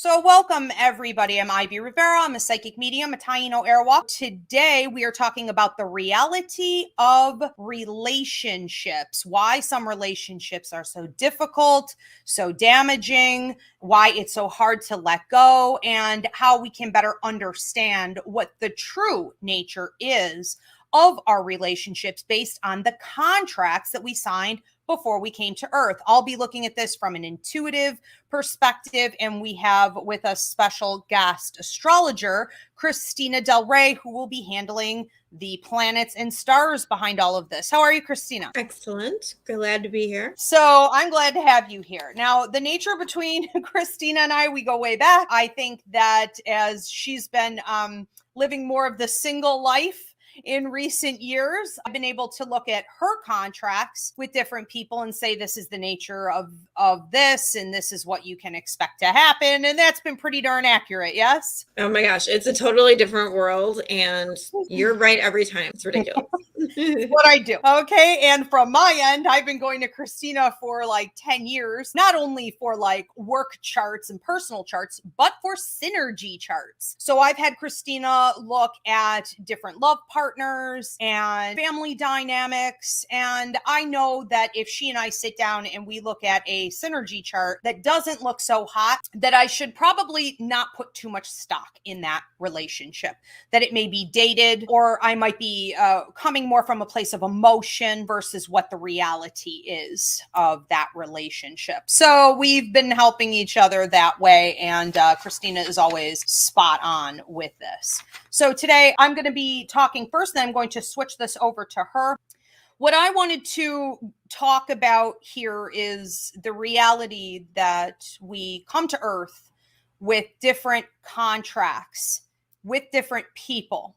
So welcome everybody. I'm Ivy Rivera. I'm a psychic medium, a Taino Airwalk. Today we are talking about the reality of relationships, why some relationships are so difficult, so damaging, why it's so hard to let go, and how we can better understand what the true nature is of our relationships based on the contracts that we signed before we came to Earth. I'll be looking at this from an intuitive perspective, and we have with us special guest astrologer Christina Del Rey, who will be handling the planets and stars behind all of this. How are you, Christina? Excellent. Glad to be here. So I'm glad to have you here. Now, the nature between Christina and I, we go way back. I think that as she's been living more of the single life in recent years, I've been able to look at her contracts with different people and say, this is the nature of this, and this is what you can expect to happen. And that's been pretty darn accurate, yes? Oh my gosh, it's a totally different world, and you're right every time. It's ridiculous. What I do. Okay. And from my end, I've been going to Christina for like 10 years, not only for like work charts and personal charts, but for synergy charts. So I've had Christina look at different love partners and family dynamics. And I know that if she and I sit down and we look at a synergy chart that doesn't look so hot, that I should probably not put too much stock in that relationship, that it may be dated, or I might be coming more from a place of emotion versus what the reality is of that relationship. So we've been helping each other that way, and Christina is always spot on with this. So today I'm going to be talking first, then I'm going to switch this over to her. What I wanted to talk about here is the reality that we come to Earth with different contracts, with different people.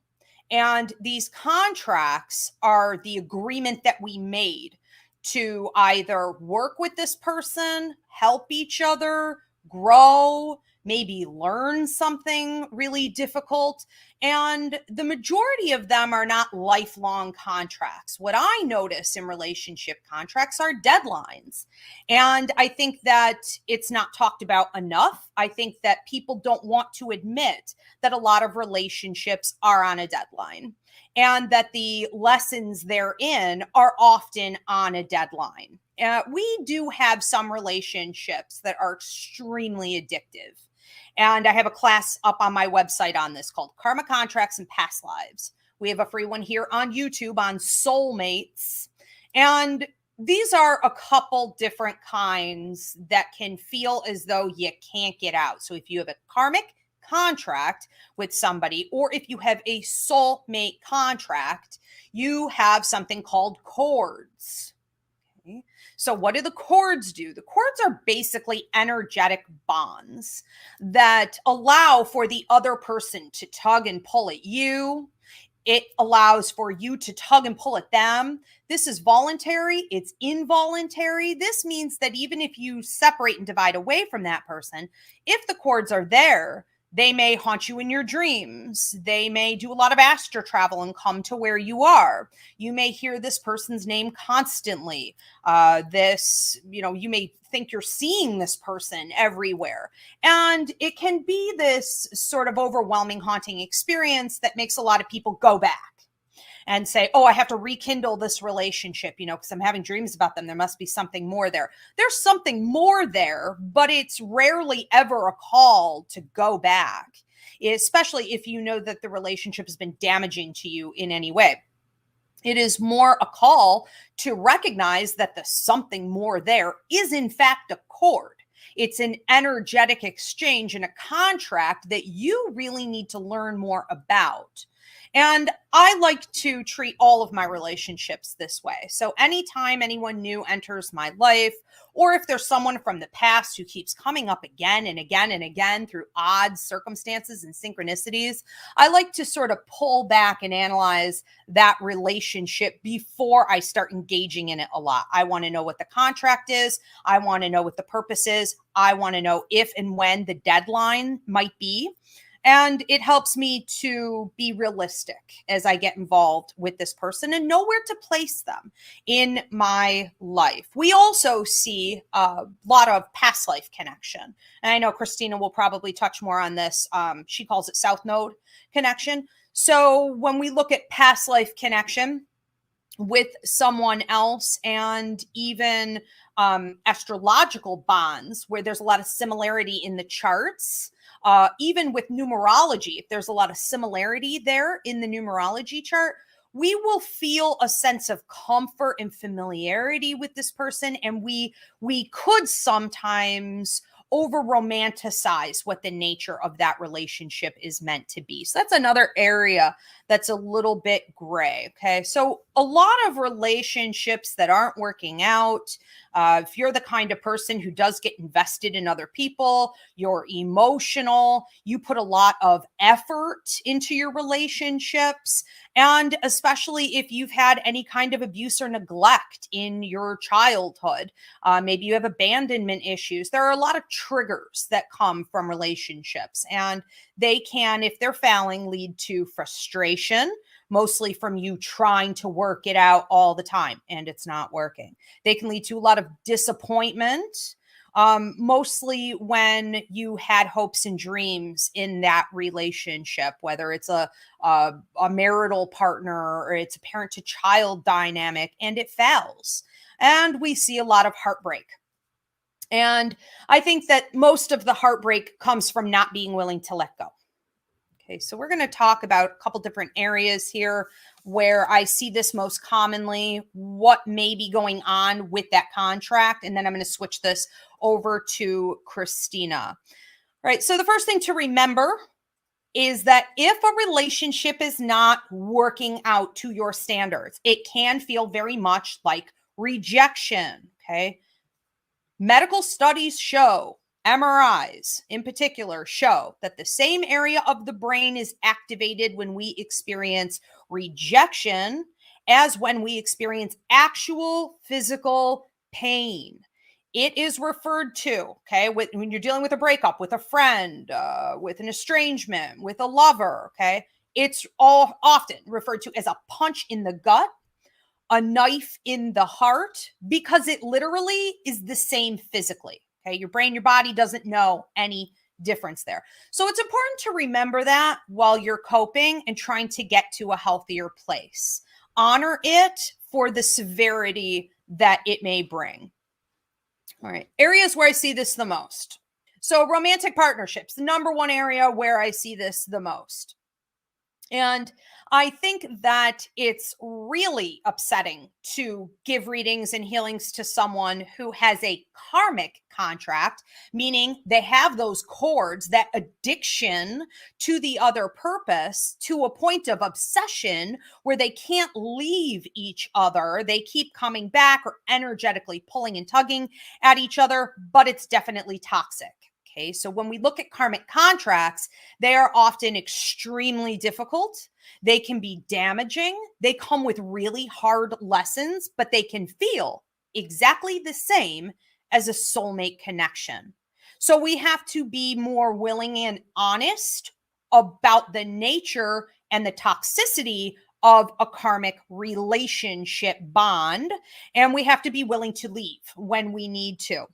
And these contracts are the agreement that we made to either work with this person, help each other, grow, maybe learn something really difficult. And the majority of them are not lifelong contracts. What I notice in relationship contracts are deadlines. And I think that it's not talked about enough. I think that people don't want to admit that a lot of relationships are on a deadline, and that the lessons therein are often on a deadline. We do have some relationships that are extremely addictive. And I have a class up on my website on this called Karma Contracts and Past Lives. We have a free one here on YouTube on soulmates. And these are a couple different kinds that can feel as though you can't get out. So if you have a karmic contract with somebody, or if you have a soulmate contract, you have something called cords. Okay. So what do the cords do? The cords are basically energetic bonds that allow for the other person to tug and pull at you. It allows for you to tug and pull at them. This is voluntary. It's involuntary. This means that even if you separate and divide away from that person, if the cords are there, they may haunt you in your dreams. They may do a lot of astral travel and come to where you are. You may hear this person's name constantly. You may think you're seeing this person everywhere. And it can be this sort of overwhelming, haunting experience that makes a lot of people go back and say, oh, I have to rekindle this relationship, because I'm having dreams about them. There must be something more there. There's something more there, but it's rarely ever a call to go back, especially if you know that the relationship has been damaging to you in any way. It is more a call to recognize that the something more there is in fact a cord. It's an energetic exchange and a contract that you really need to learn more about. And I like to treat all of my relationships this way. So anytime anyone new enters my life, or if there's someone from the past who keeps coming up again and again and again through odd circumstances and synchronicities, I like to sort of pull back and analyze that relationship before I start engaging in it a lot. I want to know what the contract is. I want to know what the purpose is. I want to know if and when the deadline might be. And it helps me to be realistic as I get involved with this person and know where to place them in my life. We also see a lot of past life connection. And I know Christina will probably touch more on this. She calls it South Node connection. So when we look at past life connection with someone else, and even astrological bonds where there's a lot of similarity in the charts, even with numerology, if there's a lot of similarity there in the numerology chart, we will feel a sense of comfort and familiarity with this person. And we could sometimes over romanticize what the nature of that relationship is meant to be. So that's another area that's a little bit gray. Okay. So a lot of relationships that aren't working out, if you're the kind of person who does get invested in other people, you're emotional, you put a lot of effort into your relationships, and especially if you've had any kind of abuse or neglect in your childhood, maybe you have abandonment issues. There are a lot of triggers that come from relationships, and they can, if they're failing, lead to frustration, mostly from you trying to work it out all the time and it's not working. They can lead to a lot of disappointment, mostly when you had hopes and dreams in that relationship, whether it's a marital partner or it's a parent to child dynamic, and it fails. And we see a lot of heartbreak. And I think that most of the heartbreak comes from not being willing to let go. Okay, so we're going to talk about a couple different areas here where I see this most commonly, what may be going on with that contract, and then I'm going to switch this over to Christina. All right, so the first thing to remember is that if a relationship is not working out to your standards, it can feel very much like rejection, okay? Medical studies show, MRIs in particular show that the same area of the brain is activated when we experience rejection as when we experience actual physical pain. It is referred to, okay, when you're dealing with a breakup, with a friend, with an estrangement, with a lover, okay, it's all often referred to as a punch in the gut, a knife in the heart, because it literally is the same physically. Okay, your brain, your body doesn't know any difference there. So it's important to remember that while you're coping and trying to get to a healthier place. Honor it for the severity that it may bring. All right, areas where I see this the most. So romantic partnerships, the number one area where I see this the most. And I think that it's really upsetting to give readings and healings to someone who has a karmic contract, meaning they have those cords, that addiction to the other purpose, to a point of obsession where they can't leave each other. They keep coming back or energetically pulling and tugging at each other, but it's definitely toxic. Okay, so when we look at karmic contracts, they are often extremely difficult. They can be damaging. They come with really hard lessons, but they can feel exactly the same as a soulmate connection. So we have to be more willing and honest about the nature and the toxicity of a karmic relationship bond. And we have to be willing to leave when we need to.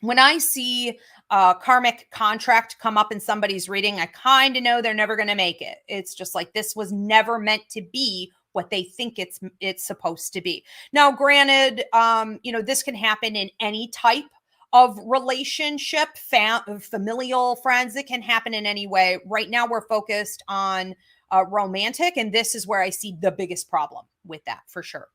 When I see a karmic contract come up in somebody's reading, I kind of know they're never going to make it. It's just like, this was never meant to be what they think it's supposed to be. Now, granted, this can happen in any type of relationship, familial, friends. It can happen in any way. Right now, we're focused on romantic, and this is where I see the biggest problem with that for sure.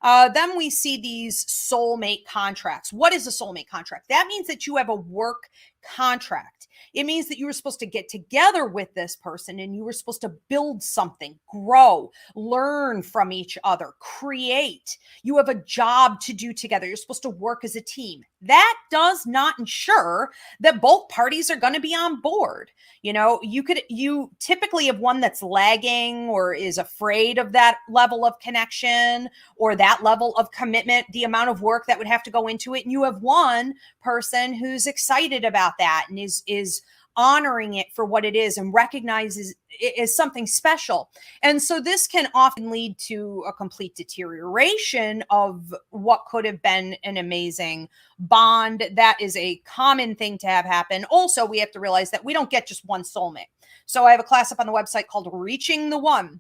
Then we see these soulmate contracts. What is a soulmate contract? That means that you have a work contract. It means that you were supposed to get together with this person and you were supposed to build something, grow, learn from each other, create. You have a job to do together. You're supposed to work as a team. That does not ensure that both parties are going to be on board. You typically have one that's lagging or is afraid of that level of connection or that level of commitment, the amount of work that would have to go into it. And you have one person who's excited about that and is honoring it for what it is and recognizes it as something special. And so this can often lead to a complete deterioration of what could have been an amazing bond. That is a common thing to have happen. Also, we have to realize that we don't get just one soulmate. So I have a class up on the website called Reaching the One.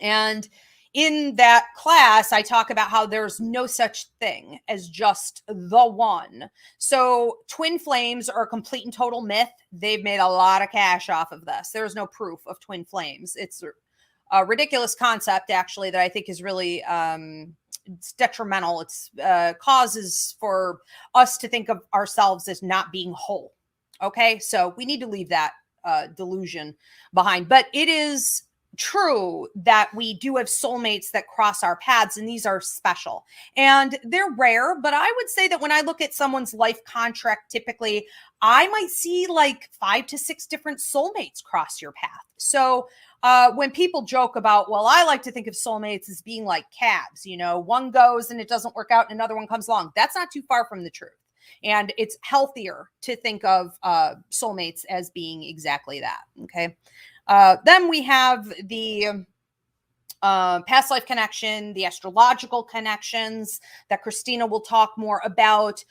And in that class, I talk about how there's no such thing as just the one. So twin flames are a complete and total myth. They've made a lot of cash off of this. There's no proof of twin flames. It's a ridiculous concept, actually, that I think is really it's detrimental. It's causes for us to think of ourselves as not being whole. Okay, so we need to leave that delusion behind. But it is true that we do have soulmates that cross our paths, and these are special and they're rare. But I would say that when I look at someone's life contract, typically I might see like 5 to 6 different soulmates cross your path. So when people joke about, well, I like to think of soulmates as being like calves, you know, one goes and it doesn't work out and another one comes along. That's not too far from the truth. And it's healthier to think of soulmates as being exactly that. Okay. Then we have the past life connection, the astrological connections that Christina will talk more about,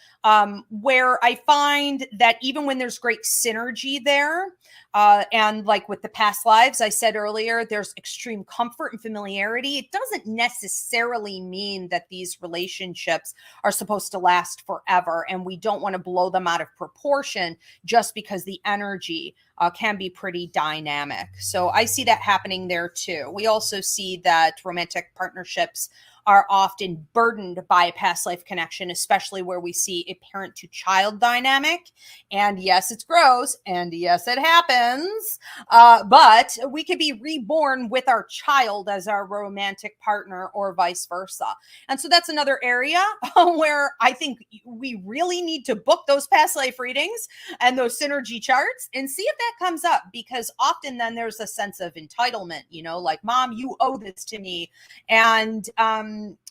where I find that even when there's great synergy there, and like with the past lives, I said earlier, there's extreme comfort and familiarity. It doesn't necessarily mean that these relationships are supposed to last forever, and we don't want to blow them out of proportion just because the energy can be pretty dynamic. So I see that happening there too. We also see that romantic partnerships are often burdened by a past life connection, especially where we see a parent to child dynamic. And yes, it's gross. And yes, it happens. But we could be reborn with our child as our romantic partner or vice versa. And so that's another area where I think we really need to book those past life readings and those synergy charts and see if that comes up, because often then there's a sense of entitlement, you know, like, Mom, you owe this to me. And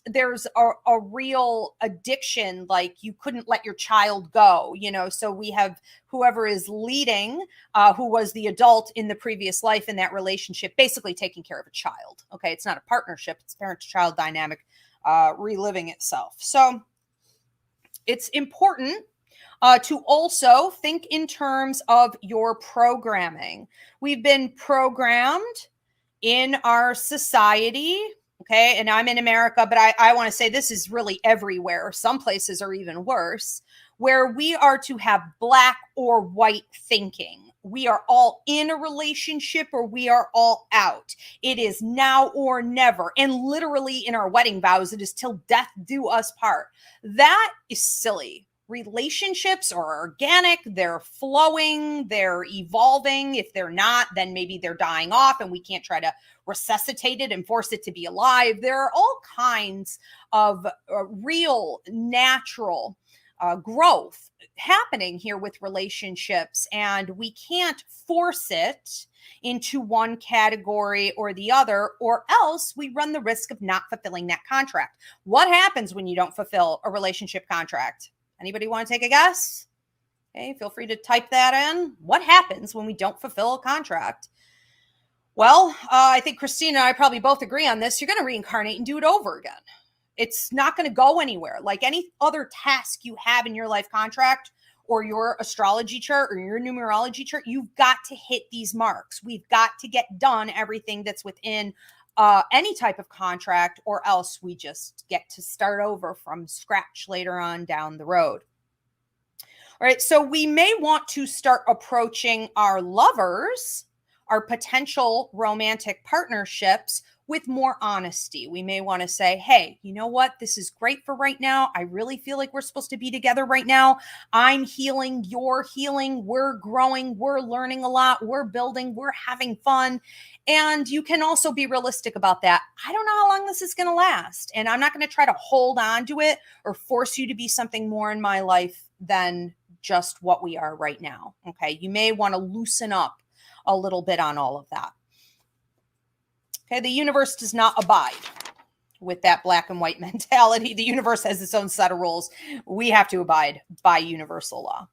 there's a real addiction, like you couldn't let your child go, you know. So we have whoever is leading, who was the adult in the previous life in that relationship, basically taking care of a child. Okay, it's not a partnership, it's parent to child dynamic reliving itself. So it's important to also think in terms of your programming. We've been programmed in our society. Okay. And I'm in America, but I want to say this is really everywhere. Some places are even worse, where we are to have black or white thinking. We are all in a relationship or we are all out. It is now or never. And literally in our wedding vows, it is till death do us part. That is silly. Relationships are organic, they're flowing, they're evolving. If they're not, then maybe they're dying off and we can't try to resuscitate it and force it to be alive. There are all kinds of real natural growth happening here with relationships, and we can't force it into one category or the other, or else we run the risk of not fulfilling that contract. What happens when you don't fulfill a relationship contract? Anybody want to take a guess? Okay, feel free to type that in. What happens when we don't fulfill a contract? Well, I think Christina and I probably both agree on this. You're going to reincarnate and do it over again. It's not going to go anywhere. Like any other task you have in your life contract or your astrology chart or your numerology chart, you've got to hit these marks. We've got to get done everything that's within any type of contract, or else we just get to start over from scratch later on down the road. All right, so we may want to start approaching our lovers, our potential romantic partnerships, with more honesty. We may want to say, hey, you know what? This is great for right now. I really feel like we're supposed to be together right now. I'm healing, you're healing, we're growing, we're learning a lot, we're building, we're having fun. And you can also be realistic about that. I don't know how long this is going to last. And I'm not going to try to hold on to it or force you to be something more in my life than just what we are right now. Okay. You may want to loosen up a little bit on all of that. Okay, the universe does not abide with that black and white mentality. The universe has its own set of rules. We have to abide by universal law.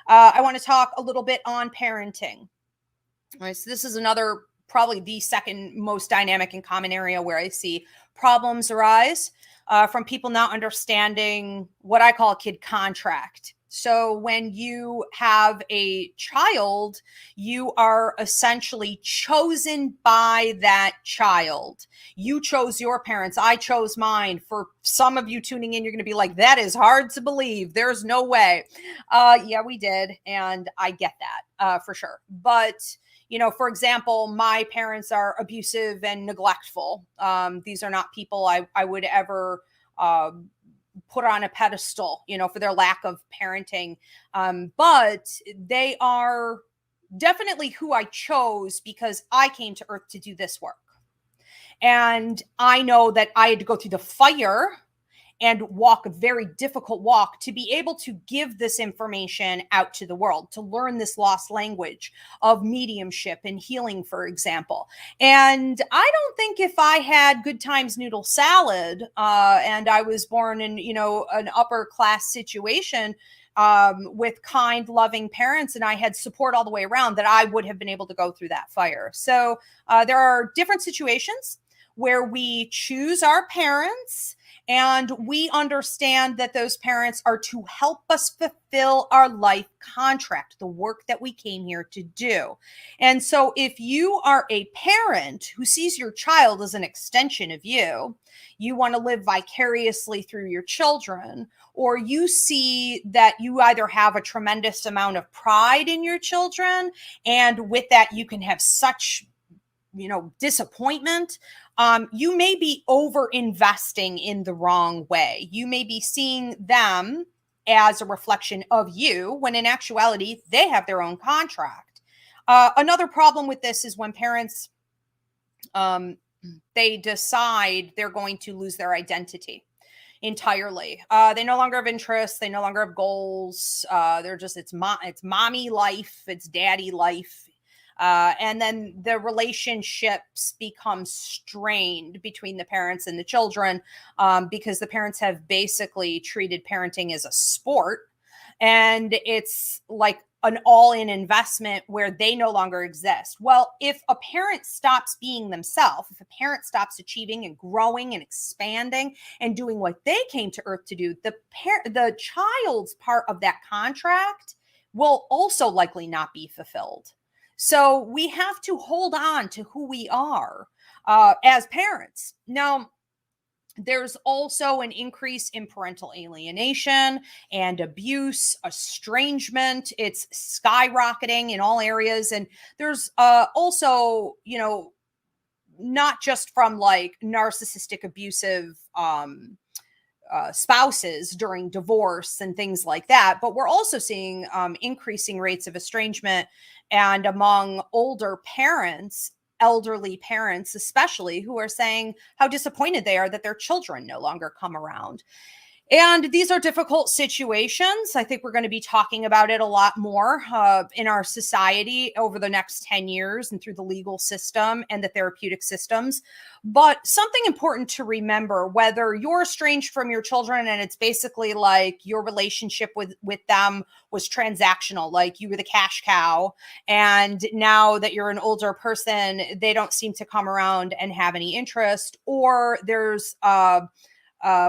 I want to talk a little bit on parenting. All right, so this is another, probably the second most dynamic and common area where I see problems arise from people not understanding what I call a kid contract. So when you have a child, you are essentially chosen by that child. You chose your parents. I chose mine. For some of you tuning in, you're going to be like, that is hard to believe. There's no way. Yeah, we did. And I get that for sure. But for example, my parents are abusive and neglectful. These are not people I would ever put on a pedestal, for their lack of parenting. But they are definitely who I chose because I came to Earth to do this work. And I know that I had to go through the fire and walk a very difficult walk to be able to give this information out to the world, to learn this lost language of mediumship and healing, for example. And I don't think if I had Good Times noodle salad and I was born in, an upper class situation with kind, loving parents, and I had support all the way around, that I would have been able to go through that fire. So there are different situations where we choose our parents, and we understand that those parents are to help us fulfill our life contract, the work that we came here to do. And so if you are a parent who sees your child as an extension of you, you want to live vicariously through your children, or you see that you either have a tremendous amount of pride in your children, and with that you can have such disappointment. You may be over investing in the wrong way. You may be seeing them as a reflection of you, when in actuality, they have their own contract. Another problem with this is when parents, they decide they're going to lose their identity entirely. They no longer have interests. They no longer have goals. They're just, it's mommy life. It's daddy life. And then the relationships become strained between the parents and the children because the parents have basically treated parenting as a sport. And it's like an all-in investment where they no longer exist. Well, if a parent stops being themselves, if a parent stops achieving and growing and expanding and doing what they came to Earth to do, the child's part of that contract will also likely not be fulfilled. So we have to hold on to who we are as parents. Now, there's also an increase in parental alienation and abuse, estrangement. It's skyrocketing in all areas. And there's also, not just from like narcissistic, abusive spouses during divorce and things like that, but we're also seeing increasing rates of estrangement and among older parents, elderly parents especially, who are saying how disappointed they are that their children no longer come around. And these are difficult situations. I think we're going to be talking about it a lot more in our society over the next 10 years and through the legal system and the therapeutic systems. But something important to remember, whether you're estranged from your children and it's basically like your relationship with them was transactional, like you were the cash cow, and now that you're an older person, they don't seem to come around and have any interest, or there's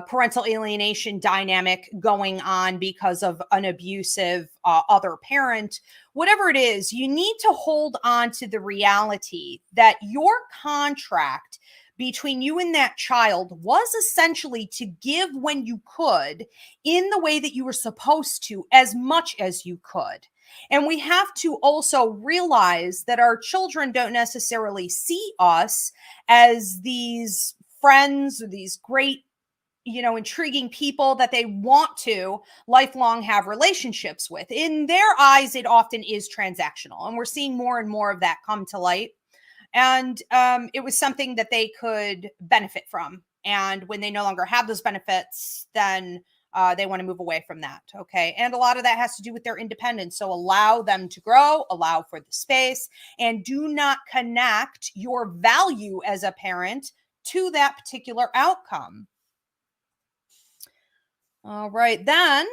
parental alienation dynamic going on because of an abusive other parent, whatever it is, you need to hold on to the reality that your contract between you and that child was essentially to give when you could, in the way that you were supposed to, as much as you could. And we have to also realize that our children don't necessarily see us as these friends or these great, intriguing people that they want to lifelong have relationships with. In their eyes, it often is transactional. And we're seeing more and more of that come to light. And it was something that they could benefit from. And when they no longer have those benefits, then they want to move away from that. Okay. And a lot of that has to do with their independence. So allow them to grow, allow for the space, and do not connect your value as a parent to that particular outcome. All right, then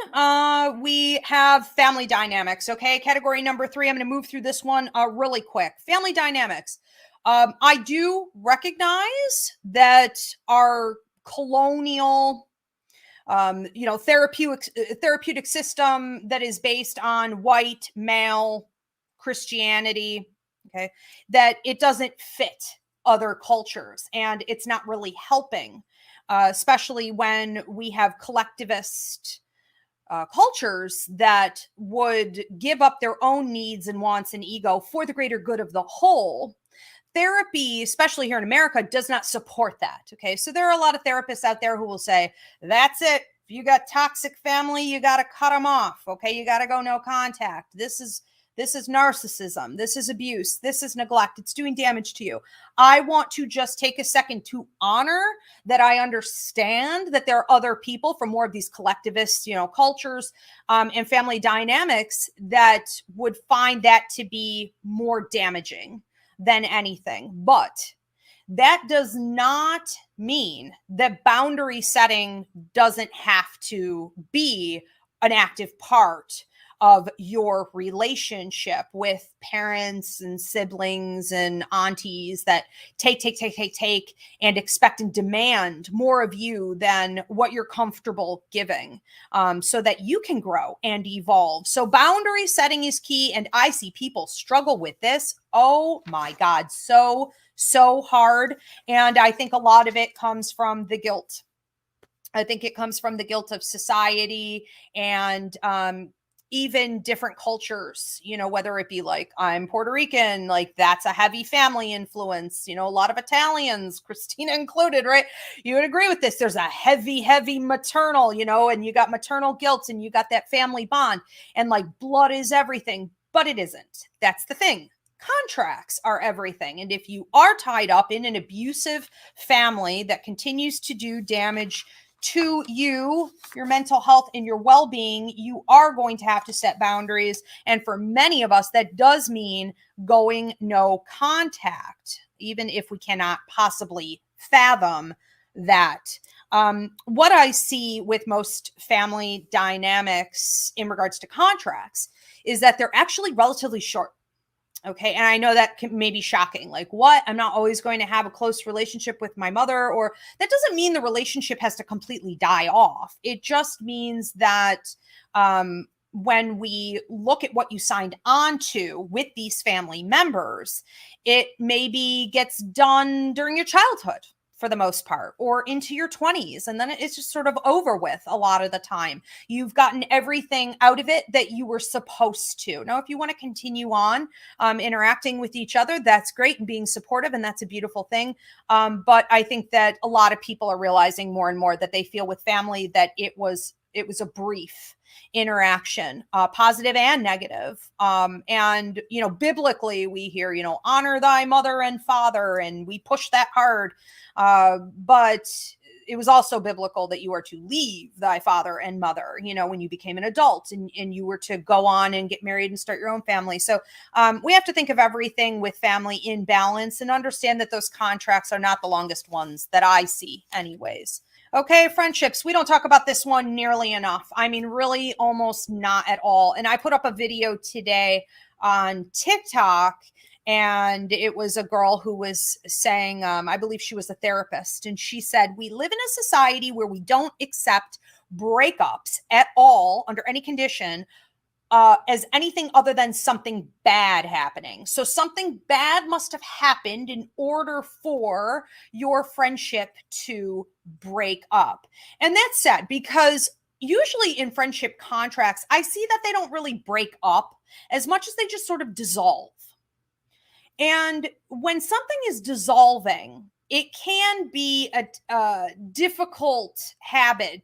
we have family dynamics. Okay, category number 3. I'm going to move through this one really quick. Family dynamics. I do recognize that our colonial, therapeutic system that is based on white male Christianity. Okay, that it doesn't fit other cultures, and it's not really helping, especially when we have collectivist cultures that would give up their own needs and wants and ego for the greater good of the whole. Therapy, especially here in America, does not support that. Okay. So there are a lot of therapists out there who will say, that's it. If you got toxic family, you got to cut them off. Okay. You got to go no contact. This is narcissism. This is abuse. This is neglect. It's doing damage to you. I want to just take a second to honor that I understand that there are other people from more of these collectivist, cultures and family dynamics that would find that to be more damaging than anything. But that does not mean that boundary setting doesn't have to be an active part of your relationship with parents and siblings and aunties that take, and expect and demand more of you than what you're comfortable giving, so that you can grow and evolve. So boundary setting is key. And I see people struggle with this. Oh my God. So hard. And I think a lot of it comes from the guilt. I think it comes from the guilt of society and, even different cultures, whether it be like I'm Puerto Rican, like that's a heavy family influence, a lot of Italians, Christina included, right? You would agree with this. There's a heavy maternal, and you got maternal guilt and you got that family bond and like blood is everything, but it isn't. That's the thing. Contracts are everything. And if you are tied up in an abusive family that continues to do damage to you, your mental health, and your well-being, you are going to have to set boundaries. And for many of us, that does mean going no contact, even if we cannot possibly fathom that. What I see with most family dynamics in regards to contracts is that they're actually relatively short. Okay. And I know that may be shocking. Like, what? I'm not always going to have a close relationship with my mother, or that doesn't mean the relationship has to completely die off. It just means that when we look at what you signed on to with these family members, it maybe gets done during your childhood for the most part, or into your 20s. And then it's just sort of over with a lot of the time. You've gotten everything out of it that you were supposed to. Now, if you want to continue on interacting with each other, that's great, and being supportive, and that's a beautiful thing. But I think that a lot of people are realizing more and more that they feel with family that it was a brief interaction, positive and negative. And, biblically we hear, honor thy mother and father, and we push that hard. But it was also biblical that you are to leave thy father and mother, when you became an adult and you were to go on and get married and start your own family. So we have to think of everything with family in balance and understand that those contracts are not the longest ones that I see anyways. Okay, friendships. We don't talk about this one nearly enough. I mean, really almost not at all. And I put up a video today on TikTok, and it was a girl who was saying, I believe she was a therapist, and she said, we live in a society where we don't accept breakups at all under any condition as anything other than something bad happening. So something bad must have happened in order for your friendship to break up. And that's sad, because usually in friendship contracts, I see that they don't really break up as much as they just sort of dissolve. And when something is dissolving, it can be a difficult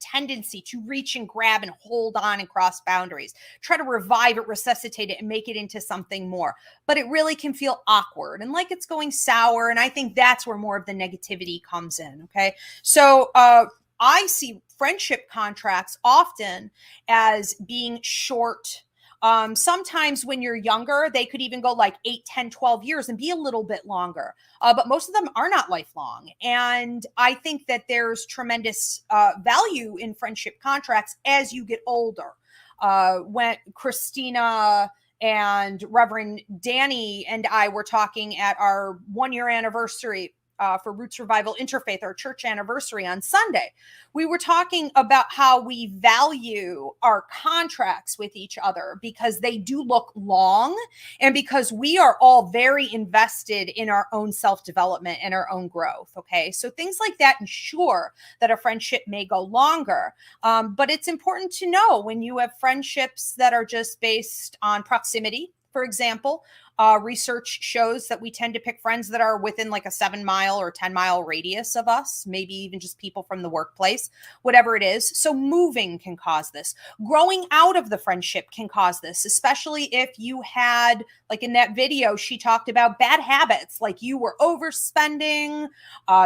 tendency to reach and grab and hold on and cross boundaries, try to revive it, resuscitate it, and make it into something more. But it really can feel awkward and like it's going sour. And I think that's where more of the negativity comes in. Okay. So I see friendship contracts often as being short, Sometimes when you're younger, they could even go like 8, 10, 12 years and be a little bit longer. But most of them are not lifelong. And I think that there's tremendous value in friendship contracts as you get older. When Christina and Reverend Danny and I were talking at our 1-year anniversary for Roots Revival Interfaith, our church anniversary on Sunday, we were talking about how we value our contracts with each other because they do look long and because we are all very invested in our own self-development and our own growth. Okay. So things like that ensure that a friendship may go longer. But it's important to know when you have friendships that are just based on proximity, for example. Research shows that we tend to pick friends that are within like a 7-mile or 10-mile radius of us, maybe even just people from the workplace, whatever it is. So moving can cause this. Growing out of the friendship can cause this, especially if you had, like in that video, she talked about bad habits, like you were overspending,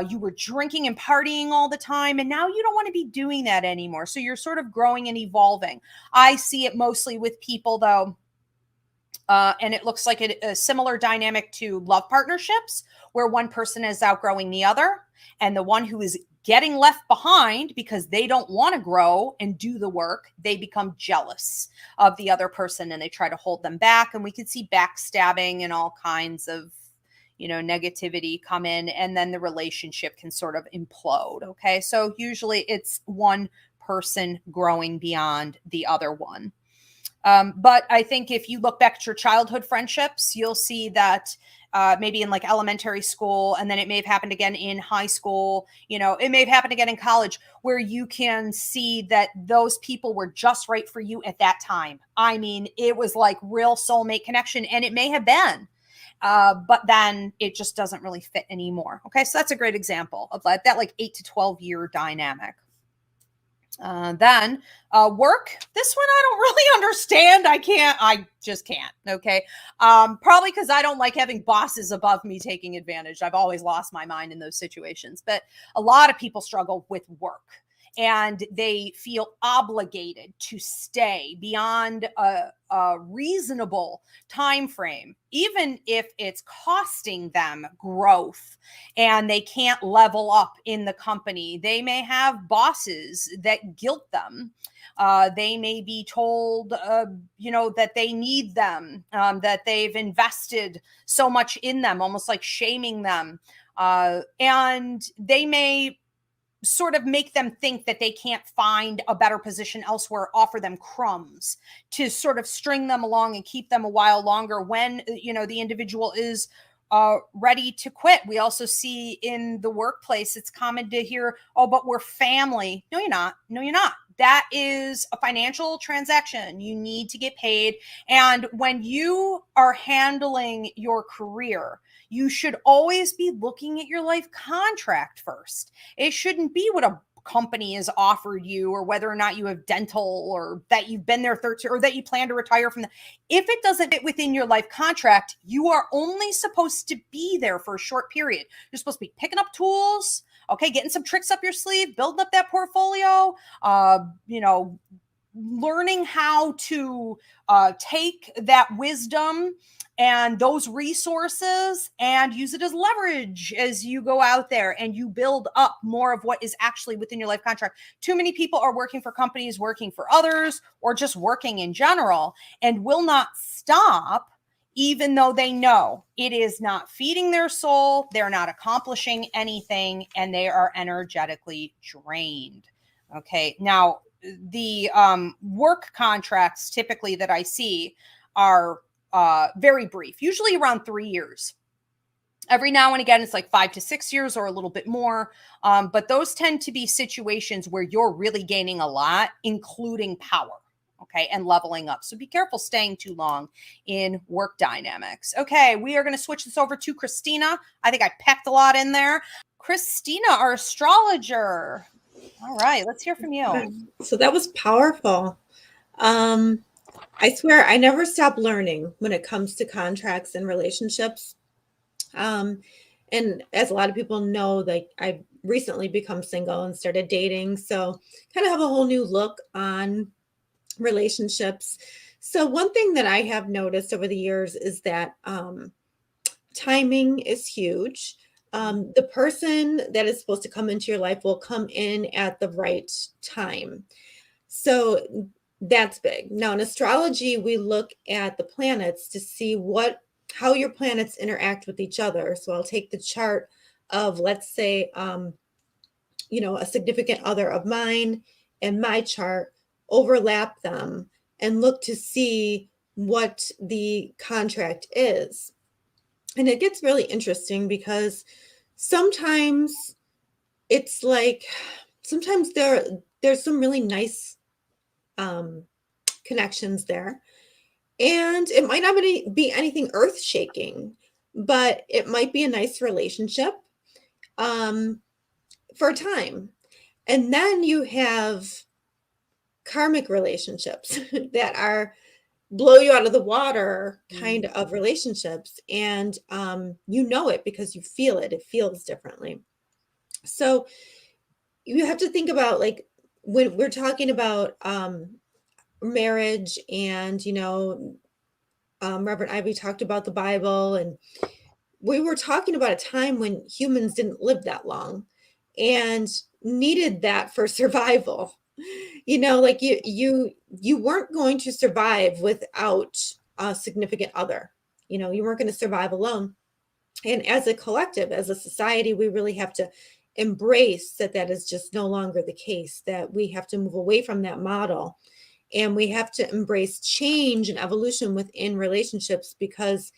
you were drinking and partying all the time, and now you don't want to be doing that anymore. So you're sort of growing and evolving. I see it mostly with people, though. And it looks like a similar dynamic to love partnerships, where one person is outgrowing the other, and the one who is getting left behind because they don't want to grow and do the work, they become jealous of the other person and they try to hold them back. And we can see backstabbing and all kinds of, negativity come in, and then the relationship can sort of implode. Okay. So usually it's one person growing beyond the other one. But I think if you look back at your childhood friendships, you'll see that maybe in like elementary school, and then it may have happened again in high school, it may have happened again in college, where you can see that those people were just right for you at that time. I mean, it was like real soulmate connection, and it may have been, but then it just doesn't really fit anymore. Okay, so that's a great example of that like 8 to 12 year dynamic. Then work. This one I don't really understand. I just can't. Okay. Probably because I don't like having bosses above me taking advantage. I've always lost my mind in those situations, but a lot of people struggle with work. And they feel obligated to stay beyond a reasonable time frame, even if it's costing them growth and they can't level up in the company. They may have bosses that guilt them. They may be told, that they need them, that they've invested so much in them, almost like shaming them. And they may sort of make them think that they can't find a better position elsewhere, offer them crumbs to sort of string them along and keep them a while longer when, the individual is ready to quit. We also see in the workplace, it's common to hear, oh, but we're family. No, you're not. No, you're not. That is a financial transaction. You need to get paid. And when you are handling your career, you should always be looking at your life contract first. It shouldn't be what a company has offered you, or whether or not you have dental, or that you've been there 13, or that you plan to retire from that. If it doesn't fit within your life contract, you are only supposed to be there for a short period. You're supposed to be picking up tools, okay, getting some tricks up your sleeve, building up that portfolio, learning how to take that wisdom and those resources and use it as leverage as you go out there and you build up more of what is actually within your life contract. Too many people are working for companies, working for others, or just working in general, and will not stop even though they know it is not feeding their soul, they're not accomplishing anything, and they are energetically drained. Okay, now the work contracts typically that I see are very brief, usually around 3 years. Every now and again, it's like 5 to 6 years or a little bit more. But those tend to be situations where you're really gaining a lot, including power. Okay. And leveling up. So be careful staying too long in work dynamics. Okay. We are going to switch this over to Christina. I think I packed a lot in there. Christina, our astrologer. All right. Let's hear from you. So that was powerful. I swear I never stop learning when it comes to contracts and relationships. And as a lot of people know, like I've recently become single and started dating. So kind of have a whole new look on relationships. So one thing that I have noticed over the years is that timing is huge. The person that is supposed to come into your life will come in at the right time. So that's big. Now in astrology, we look at the planets to see how your planets interact with each other. So I'll take the chart of, let's say, a significant other of mine and my chart, overlap them and look to see what the contract is. And it gets really interesting because sometimes it's like, sometimes there's some really nice connections there. And it might not be anything earth shaking, but it might be a nice relationship for a time. And then you have karmic relationships that are blow you out of the water kind of relationships. And it because you feel it. It feels differently. So you have to think about, like, when we're talking about marriage and, Reverend Ivy talked about the Bible, and we were talking about a time when humans didn't live that long and needed that for survival. Like you weren't going to survive without a significant other. You weren't going to survive alone. And as a collective, as a society, we really have to embrace that is just no longer the case, that we have to move away from that model. And we have to embrace change and evolution within relationships, because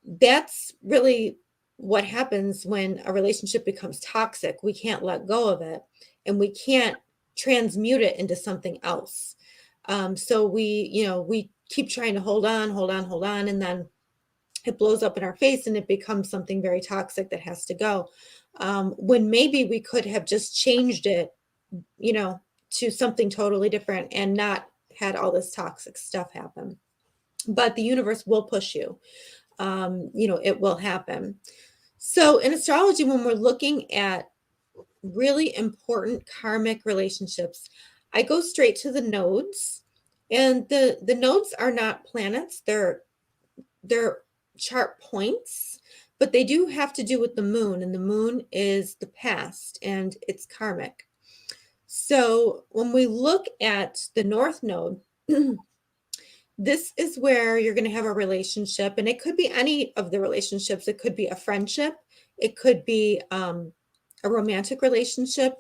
that's really what happens when a relationship becomes toxic. We can't let go of it, and we can't transmute it into something else. So we keep trying to hold on, and then it blows up in our face and it becomes something very toxic that has to go. When maybe we could have just changed it, to something totally different and not had all this toxic stuff happen. But the universe will push you. It will happen. So in astrology, when we're looking at really important karmic relationships, I go straight to the nodes. And the nodes are not planets, they're chart points, but they do have to do with the moon, and the moon is the past and it's karmic. So when we look at the North Node, this is where you're going to have a relationship, and it could be any of the relationships. It could be a friendship. It could be a romantic relationship.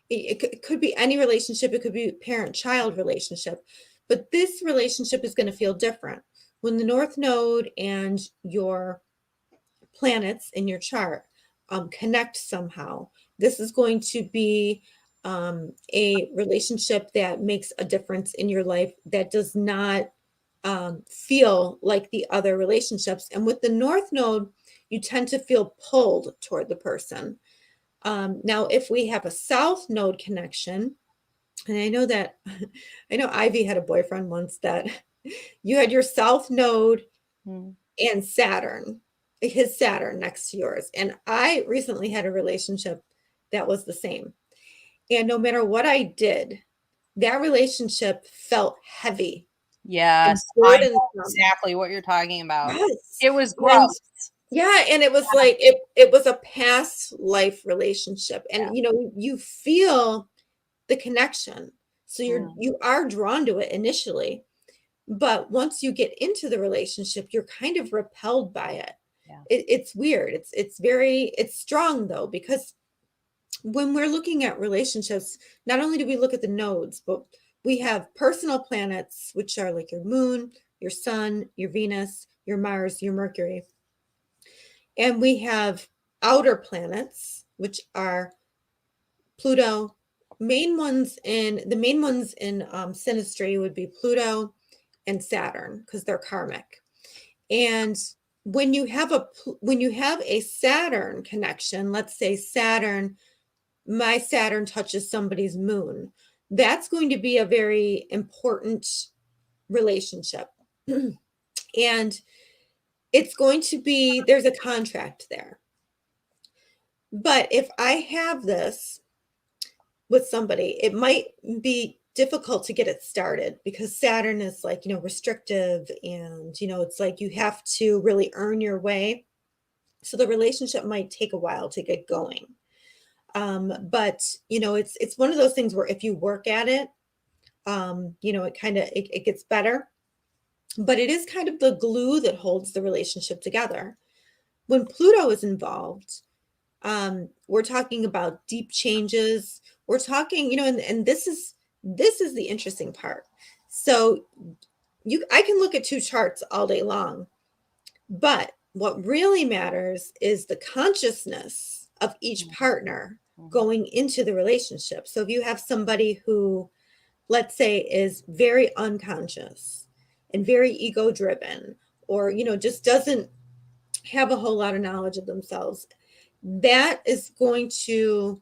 It could be any relationship. It could be parent-child relationship. But this relationship is going to feel different. When the North Node and your planets in your chart connect somehow, this is going to be a relationship that makes a difference in your life, that does not feel like the other relationships. And with the North Node, you tend to feel pulled toward the person. Now, if we have a South Node connection, and I know Ivy had a boyfriend once that you had your South Node and Saturn, his Saturn next to yours. And I recently had a relationship that was the same. And no matter what I did, that relationship felt heavy. Yes, I know exactly what you're talking about. Yes. It was gross. And it was like it was a past life relationship, and you feel the connection, so you are drawn to it initially, but once you get into the relationship, you're kind of repelled by it. It's weird. It's strong though, because when we're looking at relationships, not only do we look at the nodes, but we have personal planets, which are like your moon, your sun, your Venus, your Mars, your Mercury. And we have outer planets, which are Pluto. The main ones in synastry would be Pluto and Saturn, because they're karmic. And when you have a Saturn connection, let's say my Saturn touches somebody's moon, that's going to be a very important relationship. And it's going to be, there's a contract there. But if I have this with somebody, it might be difficult to get it started because Saturn is like, restrictive, and, it's like you have to really earn your way. So the relationship might take a while to get going. But it's one of those things where if you work at it, it kind of it gets better. But it is kind of the glue that holds the relationship together. When Pluto is involved, we're talking about deep changes. We're talking, and this is the interesting part. So I can look at two charts all day long, but what really matters is the consciousness of each partner going into the relationship. So if you have somebody who, let's say, is very unconscious and very ego driven, or, just doesn't have a whole lot of knowledge of themselves, that's going to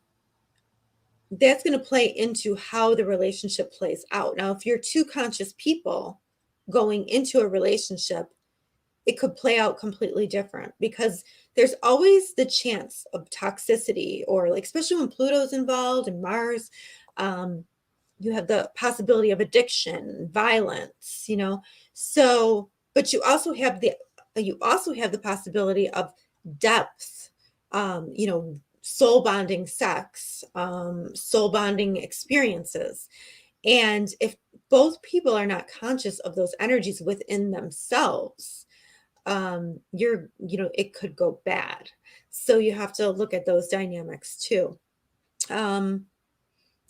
play into how the relationship plays out. Now, if you're two conscious people going into a relationship, it could play out completely different because there's always the chance of toxicity, or like, especially when Pluto's involved and Mars, you have the possibility of addiction, violence, So, but you also have the possibility of depth, soul bonding sex, soul bonding experiences. And if both people are not conscious of those energies within themselves, it could go bad. So you have to look at those dynamics too.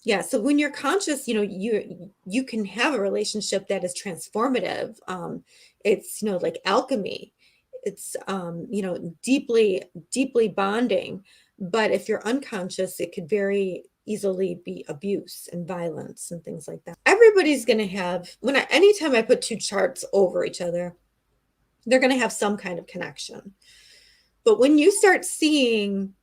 Yeah, so when you're conscious, you can have a relationship that is transformative. It's, like alchemy. It's, deeply, deeply bonding. But if you're unconscious, it could very easily be abuse and violence and things like that. Everybody's going to have, anytime I put two charts over each other, they're going to have some kind of connection. But when you start seeing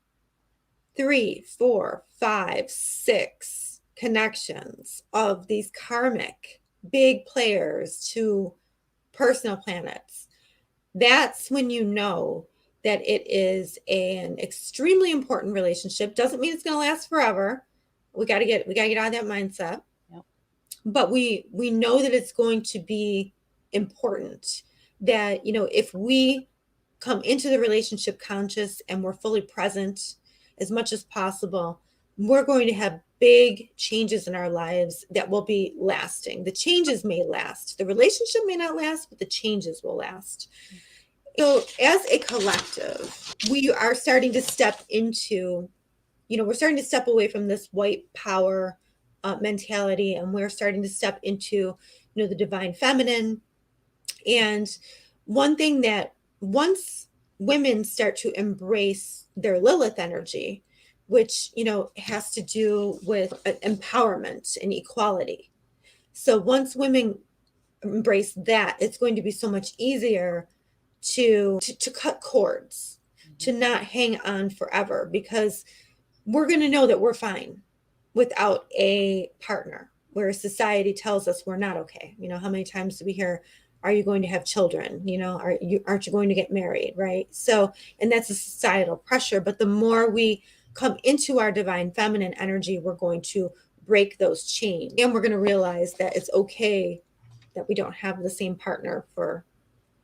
3, 4, 5, 6 connections of these karmic big players to personal planets, that's when you know that it is an extremely important relationship. Doesn't mean it's going to last forever. We got to get out of that mindset. Yep. But we know that it's going to be important, that if we come into the relationship conscious and we're fully present as much as possible, we're going to have big changes in our lives that will be lasting. The changes may last. The relationship may not last, but the changes will last. So as a collective, we are starting to step into, we're starting to step away from this white power mentality, and we're starting to step into, the divine feminine. And one thing that once women start to embrace their Lilith energy, which, has to do with empowerment and equality. So once women embrace that, it's going to be so much easier to cut cords, to not hang on forever, because we're going to know that we're fine without a partner, where society tells us we're not okay. How many times do we hear, are you going to have children? Aren't you going to get married? Right. So, and that's a societal pressure. But the more we come into our divine feminine energy, we're going to break those chains, and we're going to realize that it's okay that we don't have the same partner for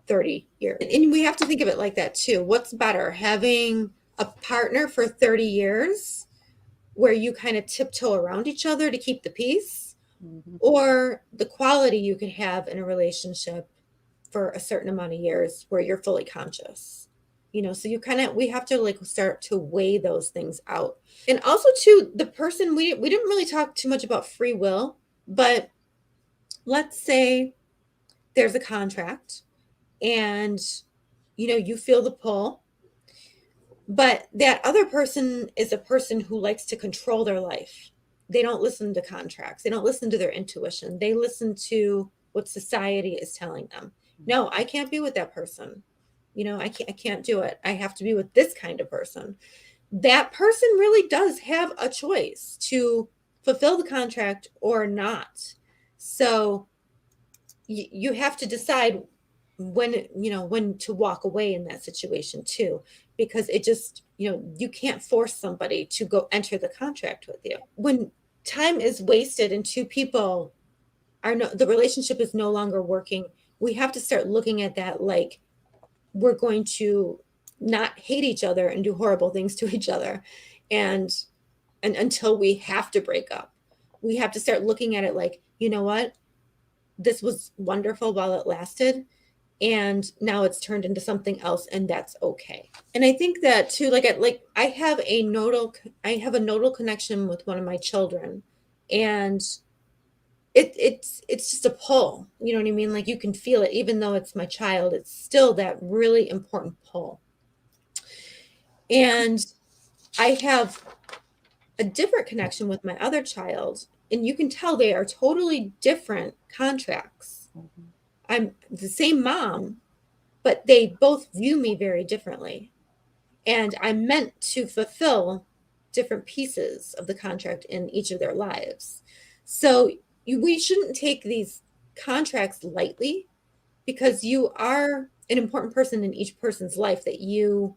30 years. And we have to think of it like that too. What's better, having a partner for 30 years where you kind of tiptoe around each other to keep the peace, or the quality you could have in a relationship for a certain amount of years where you're fully conscious? So we have to start to weigh those things out. And also too, the person, we didn't really talk too much about free will, but let's say there's a contract and, you feel the pull, but that other person is a person who likes to control their life. They don't listen to contracts. They don't listen to their intuition. They listen to what society is telling them. No, I can't be with that person. I can't do it. I have to be with this kind of person. That person really does have a choice to fulfill the contract or not. So you have to decide when to walk away in that situation too, because it just, you can't force somebody to go enter the contract with you. When time is wasted and two people the relationship is no longer working, we have to start looking at that like we're going to not hate each other and do horrible things to each other. And until we have to break up, we have to start looking at it like, you know what? This was wonderful while it lasted. And now it's turned into something else, and that's okay. And I think that too, I have a nodal connection with one of my children, and it's just a pull. You know what I mean? Like you can feel it, even though it's my child, it's still that really important pull. And I have a different connection with my other child, and you can tell they are totally different contracts. I'm the same mom, but they both view me very differently. And I'm meant to fulfill different pieces of the contract in each of their lives. So we shouldn't take these contracts lightly, because you are an important person in each person's life that you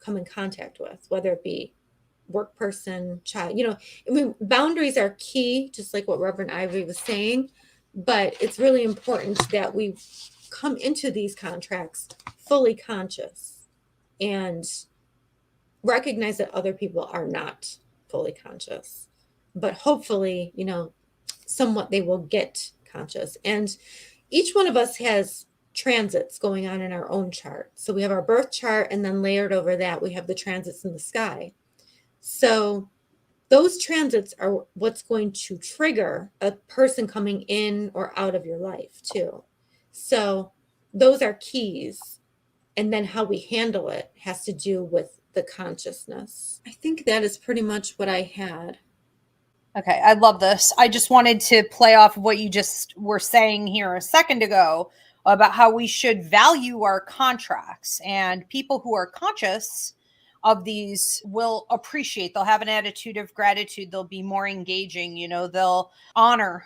come in contact with, whether it be work person, child, I mean, boundaries are key, just like what Reverend Ivory was saying, but it's really important that we come into these contracts fully conscious and recognize that other people are not fully conscious, but hopefully, somewhat they will get conscious. And each one of us has transits going on in our own chart. So we have our birth chart, and then layered over that, we have the transits in the sky. So those transits are what's going to trigger a person coming in or out of your life too. So those are keys. And then how we handle it has to do with the consciousness. I think that is pretty much what I had. Okay, I love this. I just wanted to play off of what you just were saying here a second ago about how we should value our contracts, and people who are conscious of these will appreciate, they'll have an attitude of gratitude, they'll be more engaging, they'll honor,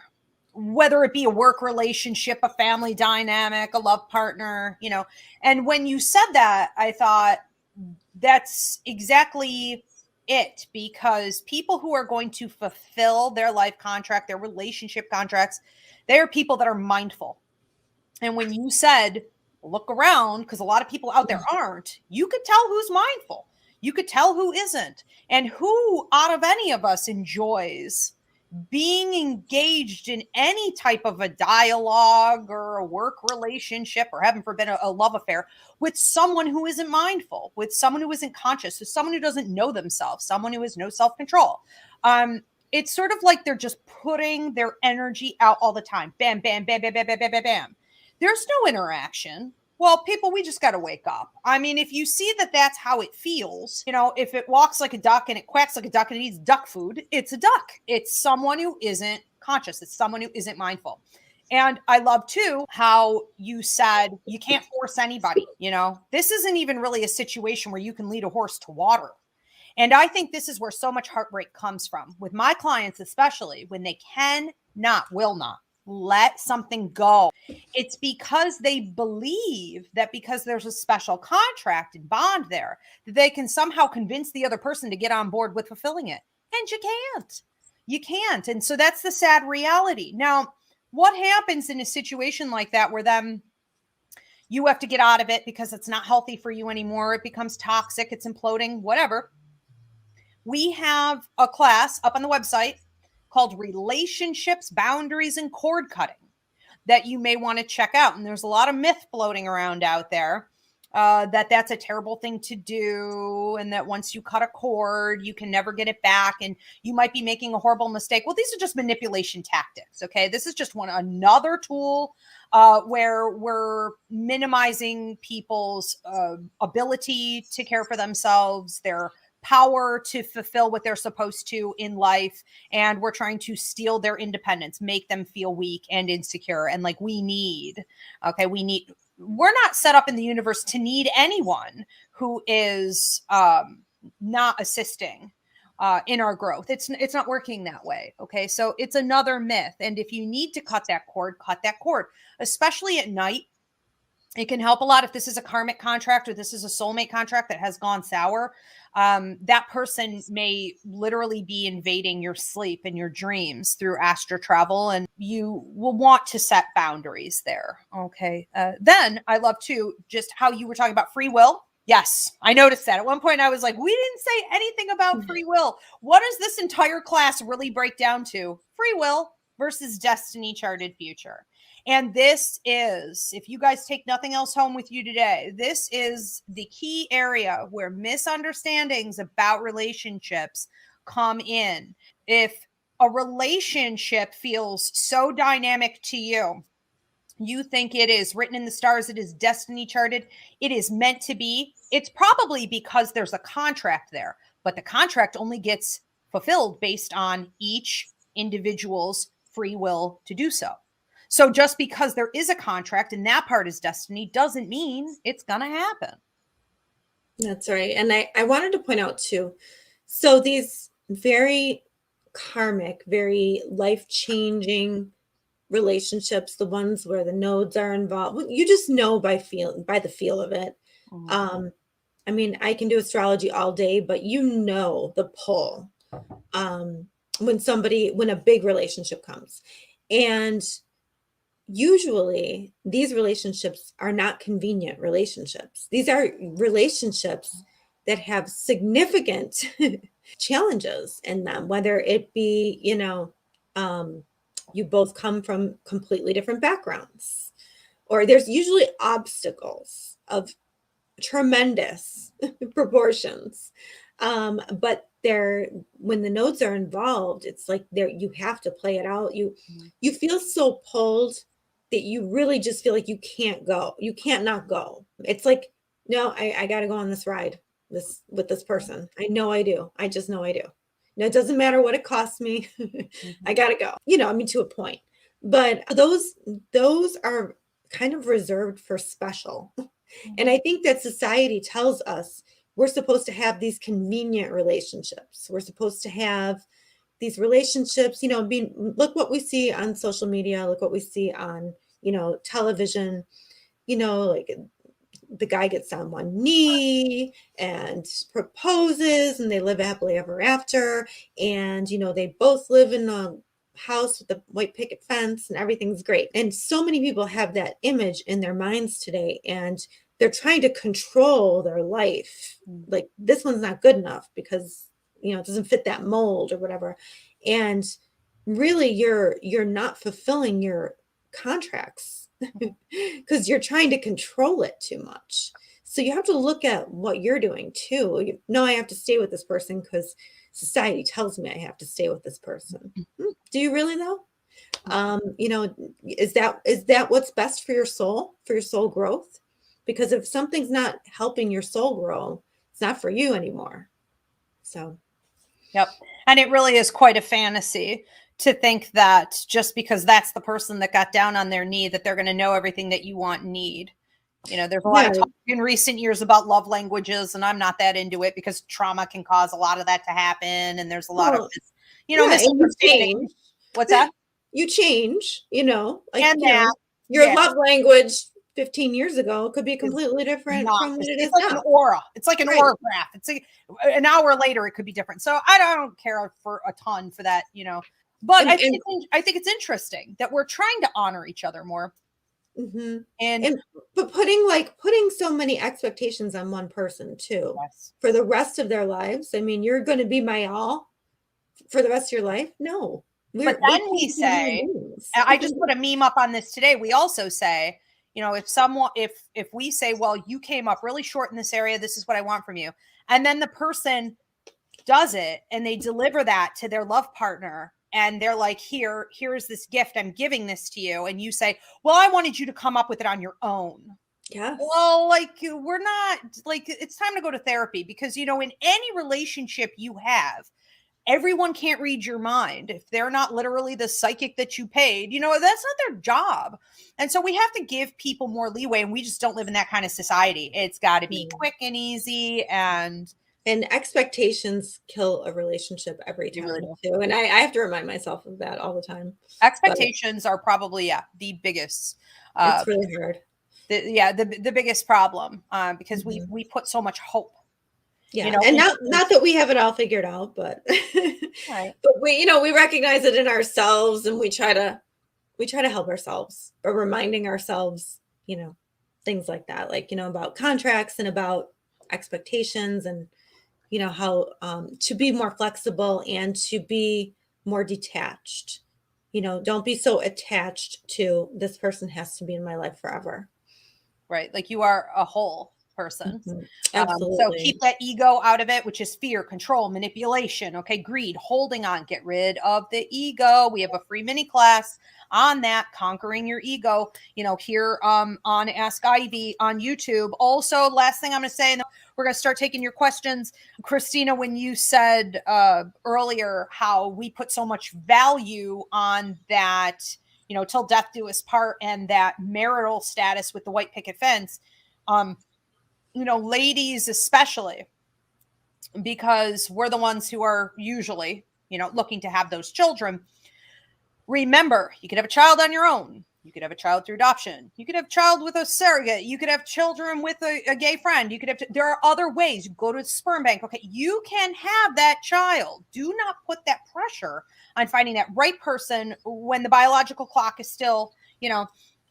whether it be a work relationship, a family dynamic, a love partner, And when you said that, I thought that's exactly it, because people who are going to fulfill their life contract, their relationship contracts, they are people that are mindful. And when you said, look around, because a lot of people out there aren't, you could tell who's mindful. You could tell who isn't. And who out of any of us enjoys being engaged in any type of a dialogue or a work relationship, or heaven forbid, a love affair with someone who isn't mindful, with someone who isn't conscious, with someone who doesn't know themselves, someone who has no self-control. It's sort of like they're just putting their energy out all the time. Bam, bam, bam, bam, bam, bam, bam, bam, bam. There's no interaction. Well, people, we just got to wake up. I mean, if you see that that's how it feels, if it walks like a duck and it quacks like a duck and it eats duck food, it's a duck. It's someone who isn't conscious. It's someone who isn't mindful. And I love too how you said you can't force anybody. This isn't even really a situation where you can lead a horse to water. And I think this is where so much heartbreak comes from with my clients, especially when they will not let something go. It's because they believe that because there's a special contract and bond there, that they can somehow convince the other person to get on board with fulfilling it. And you can't. You can't. And so that's the sad reality. Now, what happens in a situation like that where then you have to get out of it because it's not healthy for you anymore? It becomes toxic. It's imploding, whatever. We have a class up on the website called Relationships, Boundaries, and Cord Cutting that you may want to check out. And there's a lot of myth floating around out there that that's a terrible thing to do, and that once you cut a cord, you can never get it back, and you might be making a horrible mistake. Well, these are just manipulation tactics, okay? This is just another tool where we're minimizing people's ability to care for themselves, their power to fulfill what they're supposed to in life, and we're trying to steal their independence, make them feel weak and insecure, and like we're not set up in the universe to need anyone who is not assisting in our growth. It's not working that way. Okay, so it's another myth. And if you need to cut that cord, especially at night. It can help a lot if this is a karmic contract or this is a soulmate contract that has gone sour. That person may literally be invading your sleep and your dreams through astral travel, and you will want to set boundaries there. Okay. Then I love too just how you were talking about free will. Yes, I noticed that. At one point, I was like, we didn't say anything about free will. What does this entire class really break down to? Free will versus destiny charted future. And this is, if you guys take nothing else home with you today, this is the key area where misunderstandings about relationships come in. If a relationship feels so dynamic to you, you think it is written in the stars, it is destiny charted, it is meant to be, it's probably because there's a contract there, but the contract only gets fulfilled based on each individual's free will to do so. So just because there is a contract and that part is destiny doesn't mean it's going to happen. That's right. And I wanted to point out too, so these very karmic, very life-changing relationships, the ones where the nodes are involved, you just know by the feel of it. I mean, I can do astrology all day, but you know the pull when a big relationship comes. And usually these relationships are not convenient relationships. These are relationships that have significant challenges in them, whether it be, you both come from completely different backgrounds, or there's usually obstacles of tremendous proportions. But when the nodes are involved, it's like you have to play it out. You feel so pulled that you really just feel like you can't go. You can't not go. It's like, no, I got to go on this ride with this person. I know I do. I just know I do. No, it doesn't matter what it costs me. I got to go, I mean, to a point. But those are kind of reserved for special. And I think that society tells us we're supposed to have these convenient relationships. We're supposed to have these relationships, look what we see on social media, look what we see on, television, like the guy gets on one knee and proposes and they live happily ever after. And, they both live in a house with a white picket fence and everything's great. And so many people have that image in their minds today, and they're trying to control their life. Like, this one's not good enough because, it doesn't fit that mold or whatever. And really you're not fulfilling your contracts because you're trying to control it too much. So you have to look at what you're doing too. I have to stay with this person because society tells me I have to stay with this person. Do you really though? Is that what's best for your soul growth? Because if something's not helping your soul grow, it's not for you anymore. So. Yep. And it really is quite a fantasy to think that just because that's the person that got down on their knee, that they're going to know everything that you want and need. There's a lot of talk in recent years about love languages, and I'm not that into it because trauma can cause a lot of that to happen. And there's a lot of this, misunderstanding. What's that? You change, like, and your love language 15 years ago could be completely different from what it is like now. An aura. It's like an aura graph. It's like an hour later, it could be different. So I don't care for a ton for that, but I think it's interesting that we're trying to honor each other more. But putting so many expectations on one person too, for the rest of their lives. I mean, you're going to be my all for the rest of your life. No. But then we say, I just put a meme up on this today. We also say, if we say, well, you came up really short in this area, this is what I want from you. And then the person does it and they deliver that to their love partner. And they're like, here's this gift. I'm giving this to you. And you say, well, I wanted you to come up with it on your own. Yeah. Well, we're not it's time to go to therapy because, in any relationship you have, everyone can't read your mind. If they're not literally the psychic that you paid, that's not their job. And so we have to give people more leeway, and we just don't live in that kind of society. It's got to be quick and easy, and expectations kill a relationship every time too. And I have to remind myself of that all the time. Expectations are probably the biggest. It's really hard. The biggest problem, because Mhm. we put so much hope. Yeah, You know, and into not that we have it all figured out, but right. but we recognize it in ourselves, and we try to help ourselves by reminding ourselves, things like that, like, about contracts and about expectations, and how to be more flexible and to be more detached. Don't be so attached to this person has to be in my life forever. Right. Like you are a whole person. Mhm. So keep Absolutely. that ego out of it, which is fear, control, manipulation. Okay. Greed, holding on, get rid of the ego. We have a free mini class on that, conquering your ego, here on Ask Ivy on YouTube. Also, last thing I'm going to say, and then we're going to start taking your questions. Christina, when you said earlier how we put so much value on that, till death do us part, and that marital status with the white picket fence, ladies especially, because we're the ones who are usually, looking to have those children. Remember, you could have a child on your own. You could have a child through adoption. You could have a child with a surrogate. You could have children with a gay friend. You could have, there are other ways. You go to the sperm bank. Okay. You can have that child. Do not put that pressure on finding that right person when the biological clock is still,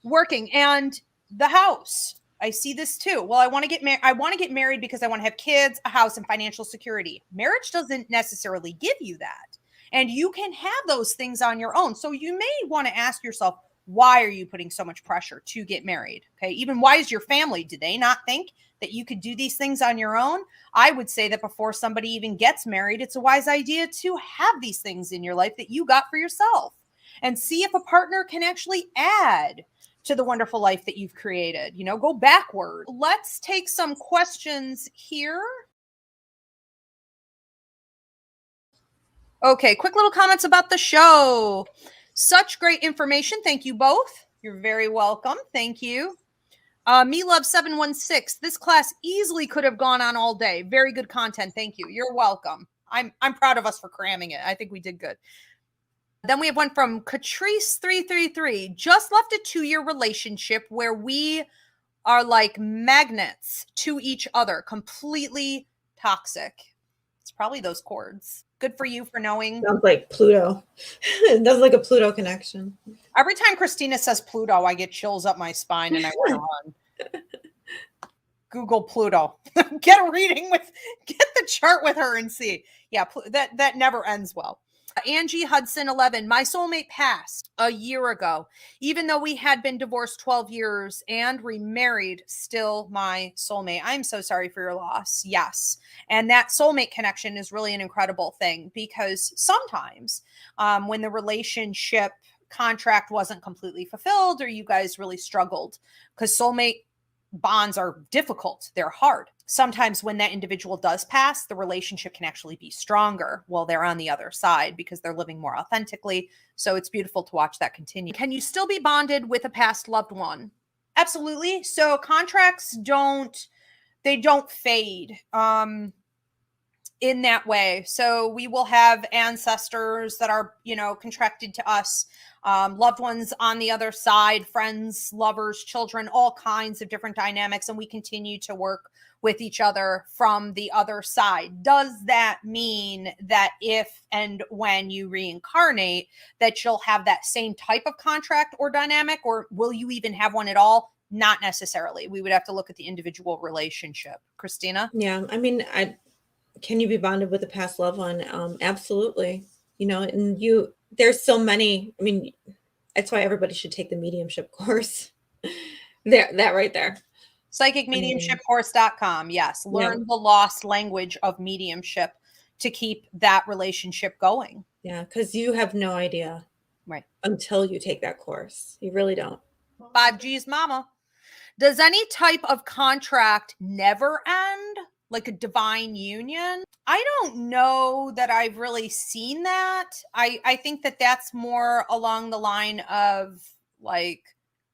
working. And the house, I see this too. Well, I want to get married. I want to get married because I want to have kids, a house, and financial security. Marriage doesn't necessarily give you that. And you can have those things on your own. So you may want to ask yourself, why are you putting so much pressure to get married? Okay. Even why is your family? Do they not think that you could do these things on your own? I would say that before somebody even gets married, it's a wise idea to have these things in your life that you got for yourself and see if a partner can actually add to the wonderful life that you've created. Go backward. Let's take some questions here. Okay, quick little comments about the show. Such great information. Thank you both. You're very welcome. Thank you. Me Love 716. This class easily could have gone on all day. Very good content. Thank you. You're welcome. I'm proud of us for cramming it. I think we did good. Then we have one from Catrice333. Just left a 2-year relationship where we are like magnets to each other, completely toxic. It's probably those chords. Good for you for knowing. Sounds like Pluto. It does like a Pluto connection. Every time Christina says Pluto, I get chills up my spine and I want to run. Google Pluto. Get the chart with her and see. Yeah, that never ends well. Angie Hudson 11. My soulmate passed a year ago. Even though we had been divorced 12 years and remarried, still my soulmate. I'm so sorry for your loss. Yes. And that soulmate connection is really an incredible thing, because sometimes when the relationship contract wasn't completely fulfilled, or you guys really struggled, because soulmate bonds are difficult. They're hard. Sometimes when that individual does pass, the relationship can actually be stronger while they're on the other side, because they're living more authentically. So it's beautiful to watch that continue. Can you still be bonded with a past loved one? Absolutely. So contracts don't fade in that way. So we will have ancestors that are, contracted to us, loved ones on the other side, friends, lovers, children, all kinds of different dynamics. And we continue to work with each other from the other side. Does that mean that if and when you reincarnate, that you'll have that same type of contract or dynamic, or will you even have one at all? Not necessarily. We would have to look at the individual relationship. Christina? Yeah, I mean, can you be bonded with a past loved one? Absolutely. And there's so many. I mean, that's why everybody should take the mediumship course. That right there. Psychicmediumshipcourse.com. Yes. Yeah. Learn the lost language of mediumship to keep that relationship going. Yeah, because you have no idea Right. until you take that course. You really don't. 5G's mama. Does any type of contract never end, like a divine union? I don't know that I've really seen that. I think that that's more along the line of like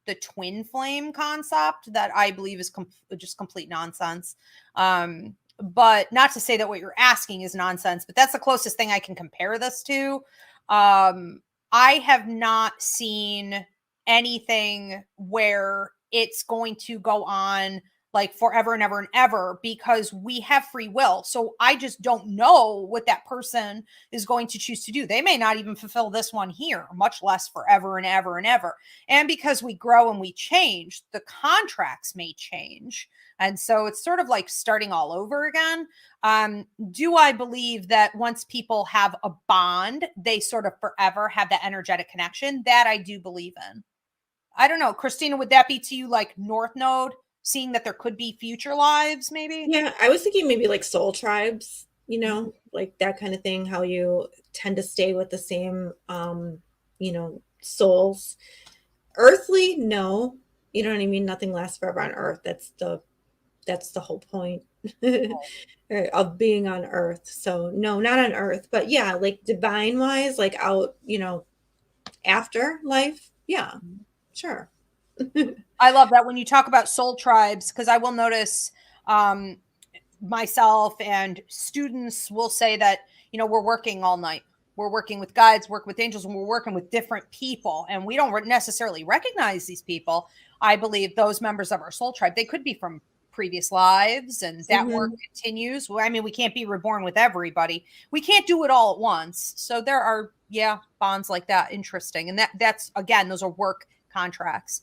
the twin flame concept that I believe is just complete nonsense. But not to say that what you're asking is nonsense, but that's the closest thing I can compare this to. I have not seen anything where it's going to go on like forever and ever and ever, because we have free will. So I just don't know what that person is going to choose to do. They may not even fulfill this one here, much less forever and ever and ever. And because we grow and we change, the contracts may change. And so it's sort of like starting all over again. Do I believe that once people have a bond, they sort of forever have that energetic connection? That I do believe in. I don't know. Christina, would that be to you like North Node, seeing that there could be future lives maybe? Yeah, I was thinking maybe like soul tribes, like that kind of thing, how you tend to stay with the same, souls. Earthly, no. You know what I mean? Nothing lasts forever on Earth. That's the whole point of being on Earth. So no, not on Earth, but yeah, like divine wise, like out, after life. Yeah, sure. I love that when you talk about soul tribes, because I will notice myself and students will say that, we're working all night. We're working with guides, work with angels, and we're working with different people. And we don't necessarily recognize these people. I believe those members of our soul tribe, they could be from previous lives, and that work continues. I mean, we can't be reborn with everybody. We can't do it all at once. So there are, bonds like that. Interesting. And that's, again, those are work contracts.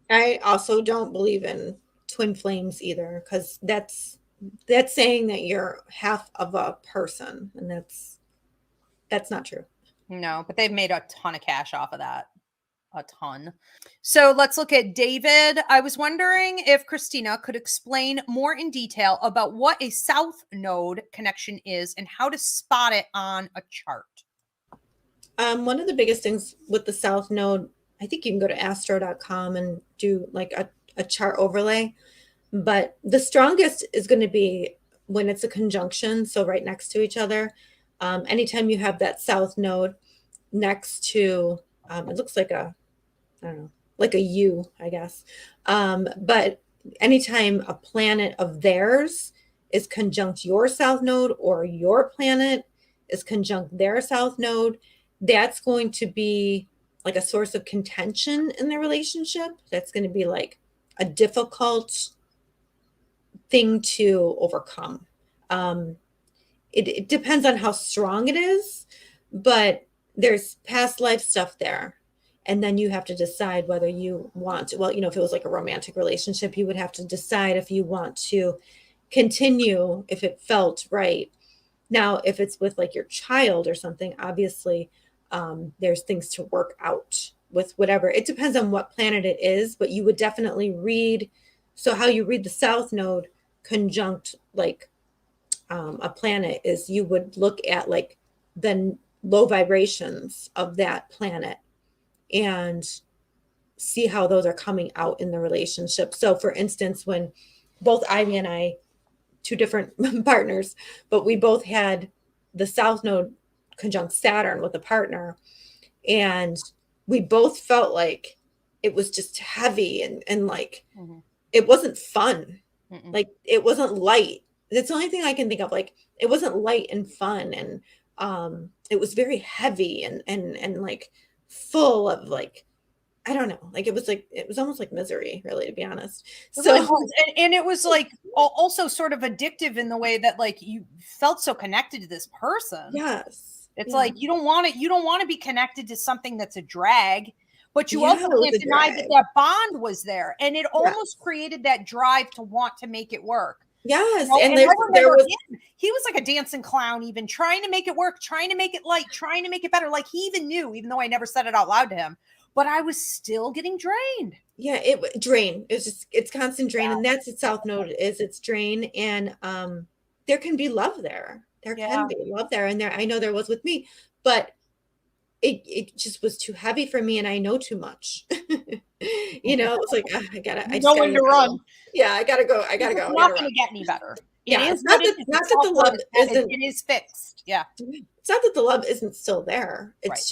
I also don't believe in twin flames either, because that's saying that you're half of a person, and that's not true. No, but they've made a ton of cash off of that. A ton. So let's look at David. I was wondering if Christina could explain more in detail about what a South Node connection is and how to spot it on a chart. One of the biggest things with the South Node, I think you can go to astro.com and do like a chart overlay, but the strongest is going to be when it's a conjunction, so right next to each other. Anytime you have that South Node next to, it looks like I don't know, like a U, I guess. But anytime a planet of theirs is conjunct your South Node, or your planet is conjunct their South Node, that's going to be like a source of contention in the relationship. That's going to be like a difficult thing to overcome. It depends on how strong it is, but there's past life stuff there. And then you have to decide whether you want to, if it was like a romantic relationship, you would have to decide if you want to continue, if it felt right. Now, if it's with like your child or something, obviously there's things to work out with whatever. It depends on what planet it is, but you would definitely read. So how you read the South Node conjunct like a planet is you would look at like the low vibrations of that planet and see how those are coming out in the relationship. So for instance, when both Ivy and I, two different partners, but we both had the South Node conjunct Saturn with a partner, and we both felt like it was just heavy and like it wasn't fun. Like it wasn't light. That's the only thing I can think of. Like it wasn't light and fun, and it was very heavy and like full of like, I don't know, like it was almost like misery, really, to be honest. So really was. And it was like also sort of addictive in the way that like you felt so connected to this person. Yes, it's like you don't want to be connected to something that's a drag, but you also it was can't a deny drag. that bond was there, and it almost created that drive to want to make it work. Yes, and there was he was like a dancing clown, even trying to make it work, trying to make it light, trying to make it better. Like he even knew, even though I never said it out loud to him, but I was still getting drained. Yeah, drain. It's constant drain, and that's what South Node is. It's drain, and there can be love there. There can be love there, and I know there was with me, but it just was too heavy for me, and I know too much. It's like I just gotta to run. Yeah, I gotta go. It's not going to get any better. It's not that the love isn't. It is fixed. Yeah. It's not that the love isn't still there. It's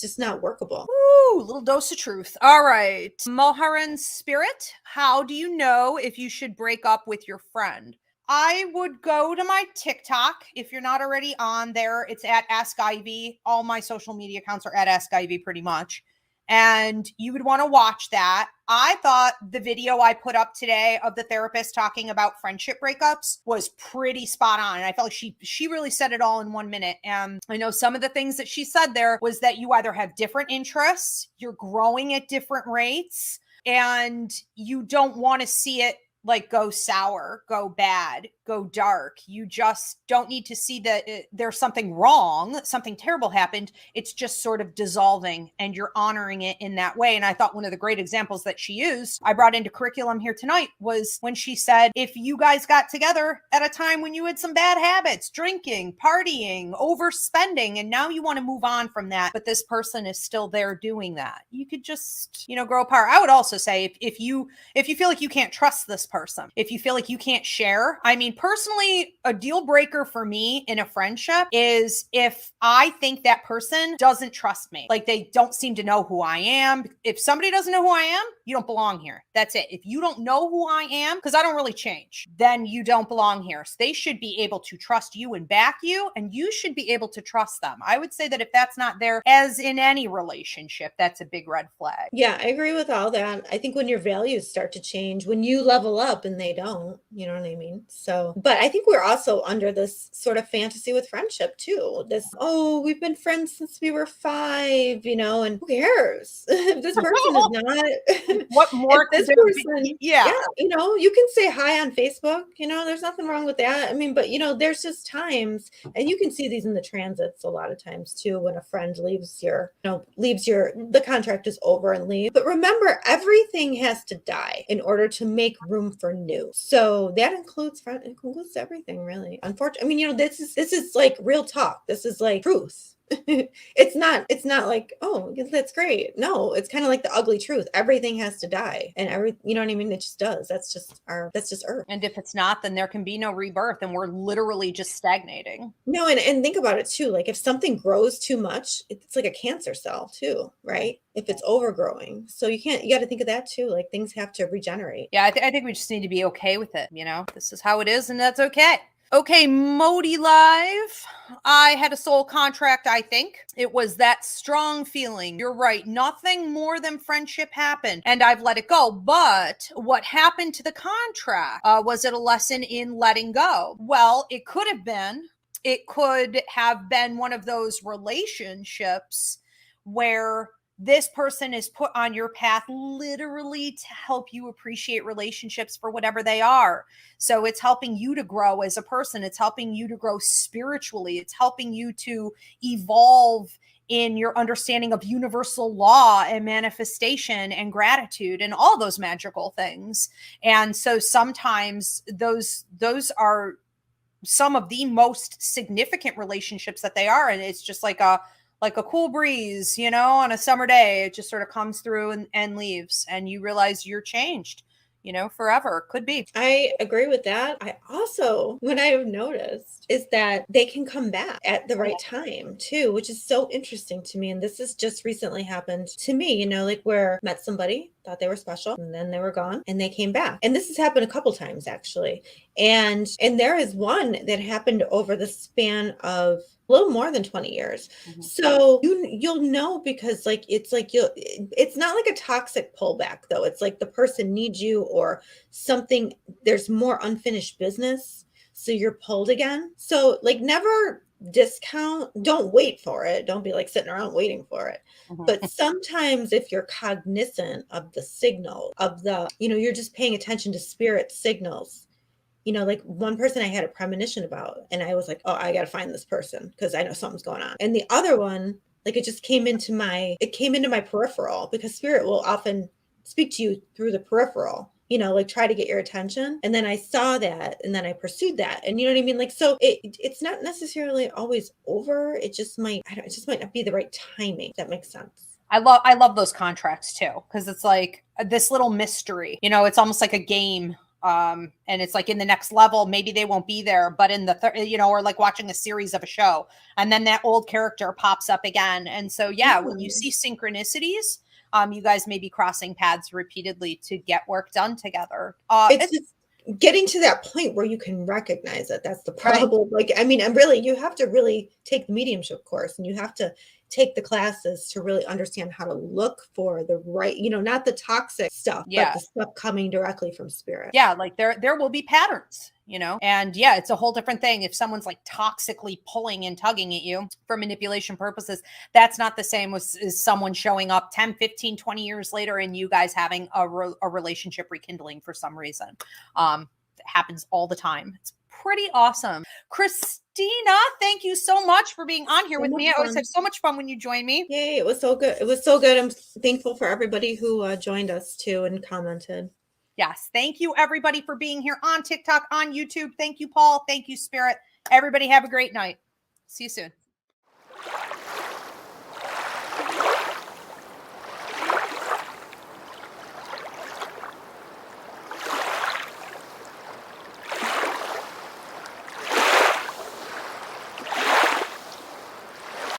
just not workable. Ooh, little dose of truth. All right. Moharan Spirit, how do you know if you should break up with your friend? I would go to my TikTok. If you're not already on there, it's at Ask Ivy. All my social media accounts are at Ask Ivy pretty much. And you would want to watch that. I thought the video I put up today of the therapist talking about friendship breakups was pretty spot on. And I felt like she really said it all in 1 minute. And I know some of the things that she said there was that you either have different interests, you're growing at different rates, and you don't want to see it like go sour, go bad, go dark. You just don't need to see that there's something wrong, something terrible happened. It's just sort of dissolving and you're honoring it in that way. And I thought one of the great examples that she used, I brought into curriculum here tonight, was when she said, if you guys got together at a time when you had some bad habits, drinking, partying, overspending, and now you want to move on from that, but this person is still there doing that, you could just, grow apart. I would also say if you feel like you can't trust this person, if you feel like you can't share, I mean, personally, a deal breaker for me in a friendship is if I think that person doesn't trust me, like they don't seem to know who I am. If somebody doesn't know who I am, you don't belong here. That's it. If you don't know who I am, because I don't really change, then you don't belong here. So they should be able to trust you and back you, and you should be able to trust them. I would say that if that's not there, as in any relationship, that's a big red flag. Yeah, I agree with all that. I think when your values start to change, when you level up and they don't, you know what I mean? So, but I think we're also under this sort of fantasy with friendship too. This, oh, we've been friends since we were 5, and who cares if this person is not, what more if this could there person, be? Yeah. you can say hi on Facebook, there's nothing wrong with that. I mean, but there's just times, and you can see these in the transits a lot of times too, when a friend leaves the contract is over and leave. But remember, everything has to die in order to make room for new. So that includes everything, really. Unfortunately, I mean, this is like real talk. This is like truth. It's not like, oh, that's great. No, it's kind of like the ugly truth. Everything has to die, and you know what I mean? It just does. That's just Earth. And if it's not, then there can be no rebirth, and we're literally just stagnating. No, and think about it too. Like if something grows too much, it's like a cancer cell too, right? If it's overgrowing. So you got to think of that too. Like things have to regenerate. Yeah, I think we just need to be okay with it. This is how it is, and that's okay. Okay, Modi Live. I had a soul contract, I think. It was that strong feeling. You're right. Nothing more than friendship happened, and I've let it go. But what happened to the contract? Was it a lesson in letting go? Well, it could have been. It could have been one of those relationships where this person is put on your path literally to help you appreciate relationships for whatever they are. So it's helping you to grow as a person. It's helping you to grow spiritually. It's helping you to evolve in your understanding of universal law and manifestation and gratitude and all those magical things. And so sometimes those are some of the most significant relationships that they are. And it's just like a cool breeze, on a summer day. It just sort of comes through and leaves, and you realize you're changed, forever. Could be. I agree with that. I also, what I have noticed is that they can come back at the right time too, which is so interesting to me. And this has just recently happened to me, like where I met somebody, thought they were special, and then they were gone and they came back. And this has happened a couple times actually. And there is one that happened over the span of a little more than 20 years. Mm-hmm. So you'll know, because it's not like a toxic pullback though. It's like the person needs you or something. There's more unfinished business. So you're pulled again. So never discount, don't wait for it. Don't be sitting around waiting for it. Mm-hmm. But sometimes if you're cognizant of the signal of you're just paying attention to spirit signals. One person I had a premonition about, and I was like, oh, I got to find this person because I know something's going on. And the other one, it just came into my peripheral, because spirit will often speak to you through the peripheral, try to get your attention. And then I saw that, and then I pursued that. And you know what I mean? So it's not necessarily always over. It just might not be the right timing. If that makes sense. I love those contracts too, because it's like this little mystery, it's almost like a game. And it's in the next level, maybe they won't be there, but in the, or watching a series of a show, and then that old character pops up again. And so, when you see synchronicities, you guys may be crossing paths repeatedly to get work done together. It's just getting to that point where you can recognize it. That's the problem. Right. And really, you have to really take the mediumship course, and you have to take the classes to really understand how to look for the right, not the toxic stuff, but the stuff coming directly from spirit. Yeah, like there will be patterns, and yeah, it's a whole different thing if someone's like toxically pulling and tugging at you for manipulation purposes. That's not the same as someone showing up 10, 15, 20 years later and you guys having a relationship rekindling for some reason. It happens all the time. It's pretty awesome. Christina, thank you so much for being on here with me. I always have so much fun when you join me. Yay, it was so good. It was so good. I'm thankful for everybody who joined us too and commented. Yes. Thank you, everybody, for being here on TikTok, on YouTube. Thank you, Paul. Thank you, Spirit. Everybody have a great night. See you soon.